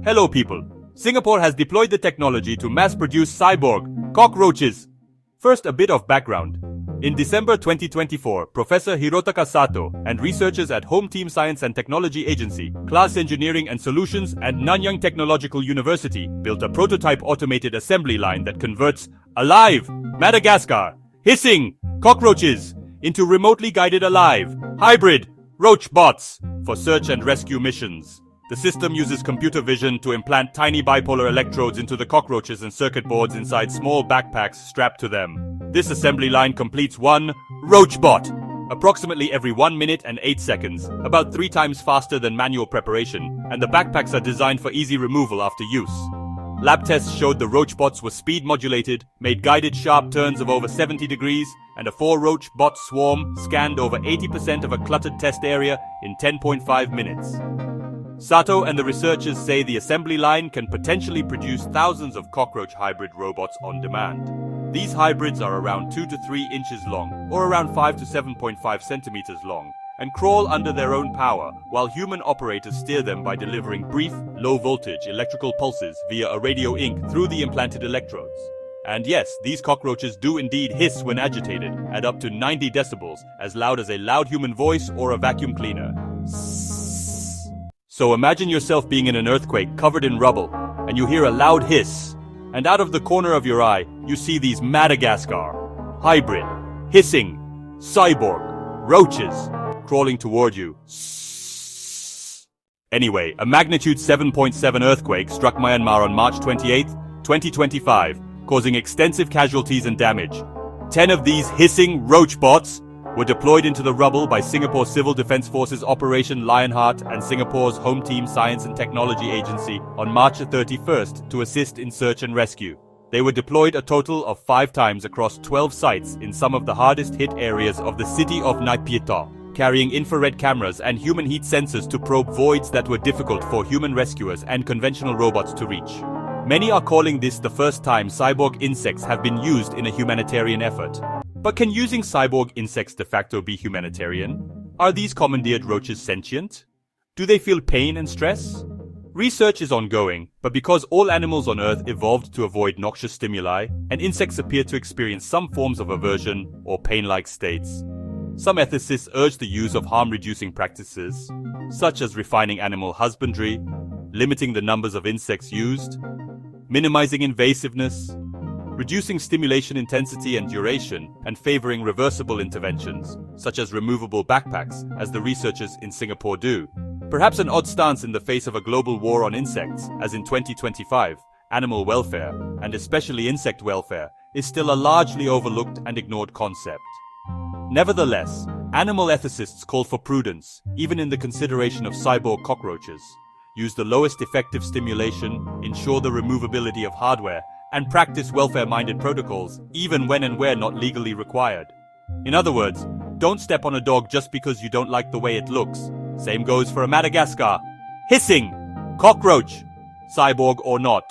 Hello people. Singapore has deployed the technology to mass-produce cyborg cockroaches. First, a bit of background. In December 2024, Professor Hirotaka Sato and researchers at Home Team Science and Technology Agency, Class Engineering and Solutions at Nanyang Technological University built a prototype automated assembly line that converts alive Madagascar hissing cockroaches into remotely guided alive hybrid roach bots for search and rescue missions. The system uses computer vision to implant tiny bipolar electrodes into the cockroaches and circuit boards inside small backpacks strapped to them. This assembly line completes one roach bot approximately every 1 minute and 8 seconds, about 3 times faster than manual preparation, and the backpacks are designed for easy removal after use. Lab tests showed the roach bots were speed modulated, made guided sharp turns of over 70 degrees, and a 4-roach bot swarm scanned over 80% of a cluttered test area in 10.5 minutes. Sato and the researchers say the assembly line can potentially produce thousands of cockroach hybrid robots on demand. These hybrids are around 2 to 3 inches long, or around 5 to 7.5 centimeters long, and crawl under their own power, while human operators steer them by delivering brief, low-voltage electrical pulses via a radio ink through the implanted electrodes. And yes, these cockroaches do indeed hiss when agitated, at up to 90 decibels, as loud as a loud human voice or a vacuum cleaner. So imagine yourself being in an earthquake covered in rubble, and you hear a loud hiss, and out of the corner of your eye, you see these Madagascar hybrid, hissing, cyborg roaches crawling toward you. Anyway, a magnitude 7.7 earthquake struck Myanmar on March 28, 2025, causing extensive casualties and damage. 10 of these hissing roach bots were deployed into the rubble by Singapore Civil Defence Forces Operation Lionheart and Singapore's Home Team Science and Technology Agency on March 31st to assist in search and rescue. They were deployed a total of 5 times across 12 sites in some of the hardest hit areas of the city of Naypyidaw, carrying infrared cameras and human heat sensors to probe voids that were difficult for human rescuers and conventional robots to reach. Many are calling this the first time cyborg insects have been used in a humanitarian effort. But can using cyborg insects de facto be humanitarian? Are these commandeered roaches sentient? Do they feel pain and stress? Research is ongoing, but because all animals on Earth evolved to avoid noxious stimuli, and insects appear to experience some forms of aversion or pain-like states, some ethicists urge the use of harm-reducing practices, such as refining animal husbandry, limiting the numbers of insects used, minimizing invasiveness, reducing stimulation intensity and duration, and favoring reversible interventions, such as removable backpacks, as the researchers in Singapore do. Perhaps an odd stance in the face of a global war on insects, as in 2025, animal welfare, and especially insect welfare, is still a largely overlooked and ignored concept. Nevertheless, animal ethicists call for prudence, even in the consideration of cyborg cockroaches. Use the lowest effective stimulation, ensure the removability of hardware, and practice welfare-minded protocols, even when and where not legally required. In other words, don't step on a dog just because you don't like the way it looks. Same goes for a Madagascar hissing cockroach, cyborg or not.